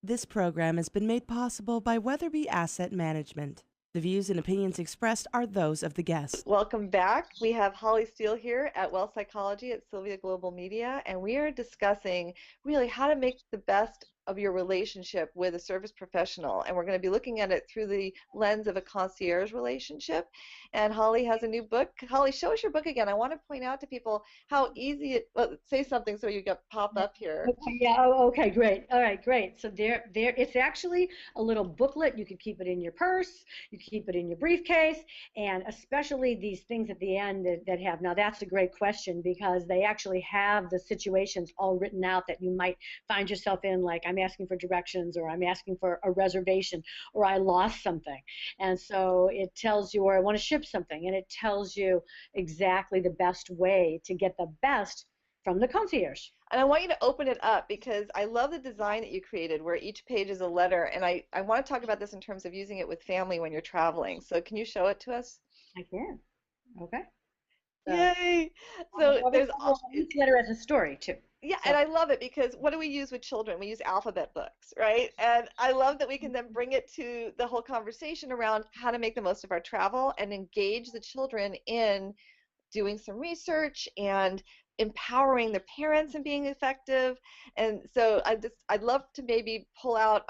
This program has been made possible by Weatherby Asset Management. The views and opinions expressed are those of the guest. Welcome back. We have Holly Stiel here at Well Psychology at Sylvia Global Media, and we are discussing really how to make the best of your relationship with a service professional. And we're going to be looking at it through the lens of a concierge relationship. And Holly has a new book. Holly, show us your book again. I want to point out to people how easy it, well, say something so you get pop up here. Okay, yeah, oh, okay, great. All right, great. So it's actually a little booklet. You could keep it in your purse, you can keep it in your briefcase, and especially these things at the end that have, now that's a great question because they actually have the situations all written out that you might find yourself in, like I'm asking for directions, or I'm asking for a reservation, or I lost something. And so it tells you, or I want to ship something, and it tells you exactly the best way to get the best from the concierge. And I want you to open it up because I love the design that you created where each page is a letter, and I want to talk about this in terms of using it with family when you're traveling. So can you show it to us? I can. Okay. So, yay! So there's each letter has a story too. Yeah, and I love it because what do we use with children? We use alphabet books, right? And I love that we can then bring it to the whole conversation around how to make the most of our travel and engage the children in doing some research and empowering the parents and being effective. And so I'd love to maybe pull out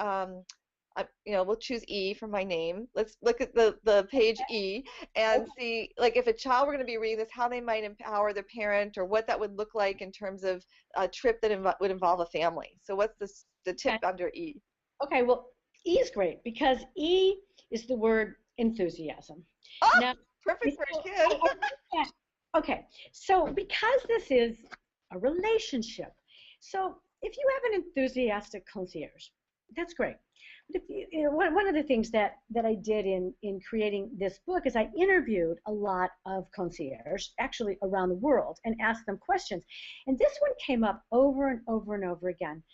we'll choose E for my name. Let's look at the page E and see, like, if a child were going to be reading this, how they might empower their parent, or what that would look like in terms of a trip that would involve a family. So what's the tip under E? Okay, well, E is great because E is the word enthusiasm. Oh, now, perfect for a kid. Okay, so because this is a relationship, so if you have an enthusiastic concierge, that's great. But one of the things that I did in creating this book is I interviewed a lot of concierge, actually around the world, and asked them questions. And this one came up over and over and over again.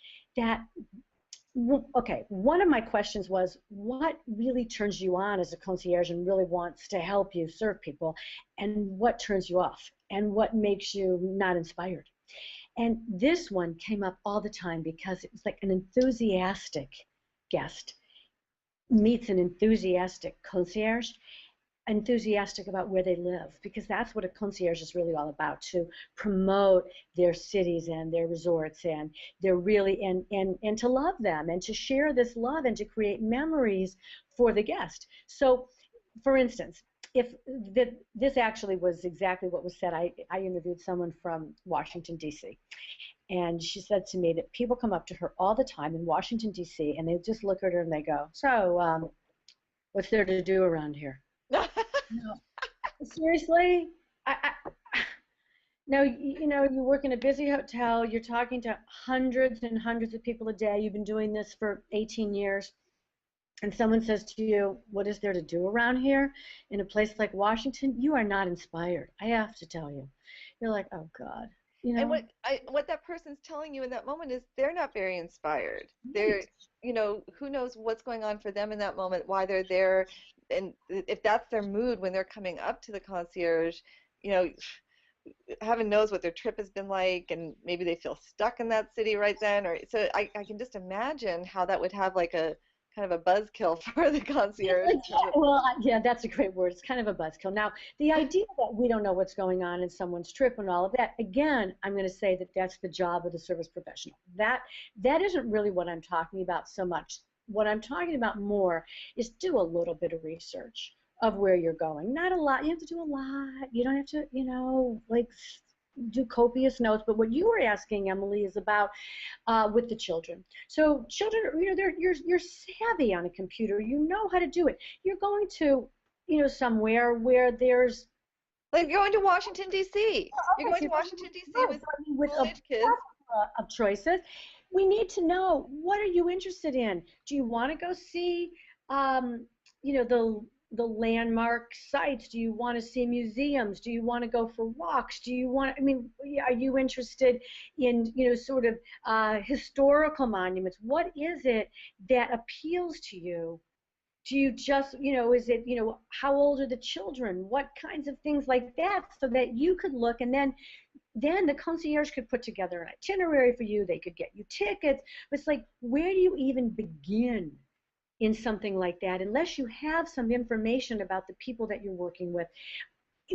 Okay, one of my questions was, what really turns you on as a concierge and really wants to help you serve people, and what turns you off, and what makes you not inspired? And this one came up all the time because it was like an enthusiastic guest meets an enthusiastic concierge, enthusiastic about where they live, because that's what a concierge is really all about, to promote their cities and their resorts, and they're really and to love them and to share this love and to create memories for the guest. So, for instance, if this actually was exactly what was said. I interviewed someone from Washington, D.C., and she said to me that people come up to her all the time in Washington, D.C., and they just look at her and they go, so, what's there to do around here? No. Seriously? No, you work in a busy hotel, you're talking to hundreds and hundreds of people a day, you've been doing this for 18 years, and someone says to you, what is there to do around here in a place like Washington? You are not inspired, I have to tell you. You're like, oh, God. And what that person's telling you in that moment is they're not very inspired. They're, who knows what's going on for them in that moment, why they're there, and if that's their mood when they're coming up to the concierge, heaven knows what their trip has been like, and maybe they feel stuck in that city right then. Or so I can just imagine how that would have like a kind of a buzzkill for the concierge. Well, yeah, that's a great word. It's kind of a buzzkill. Now, the idea that we don't know what's going on in someone's trip and all of that, again, I'm going to say that that's the job of the service professional. That isn't really what I'm talking about so much. What I'm talking about more is do a little bit of research of where you're going. Not a lot. You have to do a lot. You don't have to, do copious notes. But what you were asking, Emily, is about with the children. So children, you're savvy on a computer. You know how to do it. You're going to, somewhere where there's, like, you're going to Washington, D.C. You're going to Washington, D.C. with college kids. Of choices. We need to know, what are you interested in? Do you want to go see, the landmark sites? Do you want to see museums? Do you want to go for walks? Do you want, are you interested in, sort of historical monuments? What is it that appeals to you? Do you just, is it, how old are the children? What kinds of things like that, so that you could look, and then then the concierge could put together an itinerary for you. They could get you tickets. But it's like, where do you even begin in something like that unless you have some information about the people that you're working with?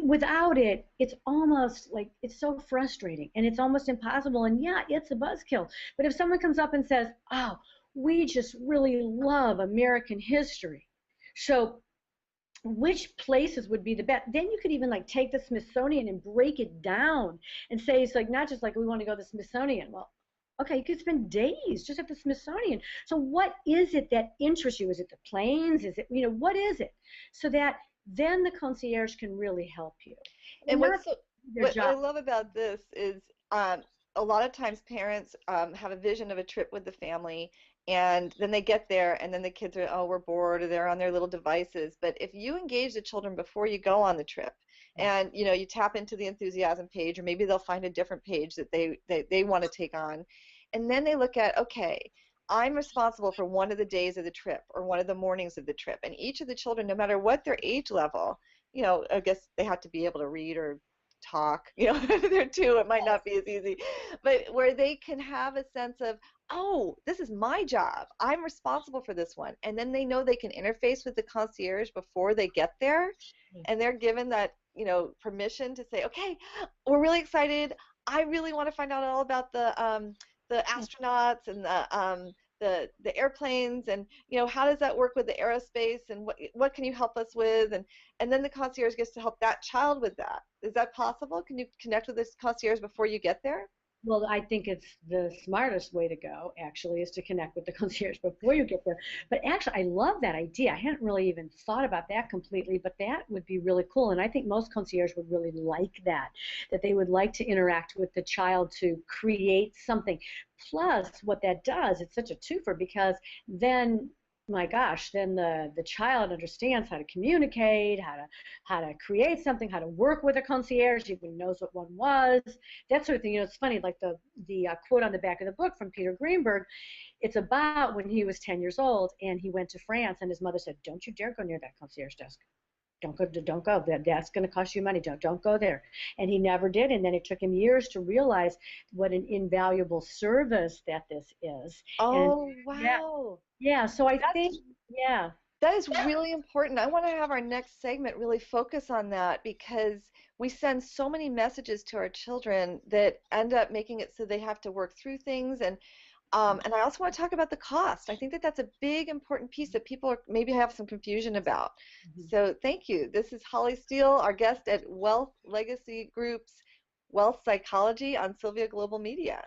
Without it, it's almost like it's so frustrating and it's almost impossible. And yeah, it's a buzzkill. But if someone comes up and says, oh, we just really love American history, so which places would be the best? Then you could even like take the Smithsonian and break it down and say it's like not just like we want to go to the Smithsonian. Well, okay, you could spend days just at the Smithsonian. So what is it that interests you? Is it the planes? Is it, what is it? So that then the concierge can really help you. And what I love about this is a lot of times parents have a vision of a trip with the family, and then they get there and then the kids are, oh, we're bored, or they're on their little devices. But if you engage the children before you go on the trip, and you tap into the enthusiasm page, or maybe they'll find a different page that they want to take on, and then they look at, okay, I'm responsible for one of the days of the trip or one of the mornings of the trip. And each of the children, no matter what their age level, I guess they have to be able to read or talk. If they're two, it might not be as easy. But where they can have a sense of, oh, this is my job. I'm responsible for this one. And then they know they can interface with the concierge before they get there. And they're given that, permission to say, okay, we're really excited. I really want to find out all about the astronauts and the airplanes, and how does that work with the aerospace, and what can you help us with, and then the concierge gets to help that child with that. Is that possible? Can you connect with this concierge before you get there? Well, I think it's the smartest way to go, actually, is to connect with the concierge before you get there. But actually, I love that idea. I hadn't really even thought about that completely, but that would be really cool. And I think most concierge would really like that they would like to interact with the child to create something. Plus, what that does, it's such a twofer, because then, my gosh, then the child understands how to communicate, how to create something, how to work with a concierge, even knows what one was, that sort of thing. It's funny, like the quote on the back of the book from Peter Greenberg, it's about when he was 10 years old and he went to France, and his mother said, don't you dare go near that concierge desk. Don't go. That's going to cost you money. Don't go there. And he never did. And then it took him years to realize what an invaluable service that this is. Oh, and, wow. Yeah. So I think, yeah. That is really important. I want to have our next segment really focus on that, because we send so many messages to our children that end up making it so they have to work through things. And I also want to talk about the cost. I think that that's a big, important piece that people maybe have some confusion about. So thank you. This is Holly Stiel, our guest at Wealth Legacy Group's Wealth Psychology on Sylvia Global Media.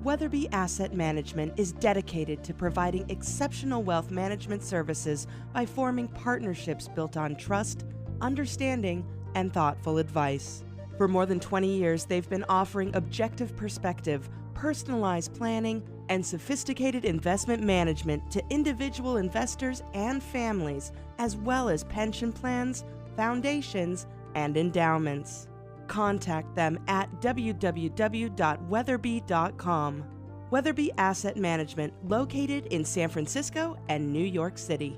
Weatherby Asset Management is dedicated to providing exceptional wealth management services by forming partnerships built on trust, understanding, and thoughtful advice. For more than 20 years, they've been offering objective perspective, personalized planning, and sophisticated investment management to individual investors and families, as well as pension plans, foundations, and endowments. Contact them at www.weatherby.com. Weatherby Asset Management, located in San Francisco and New York City.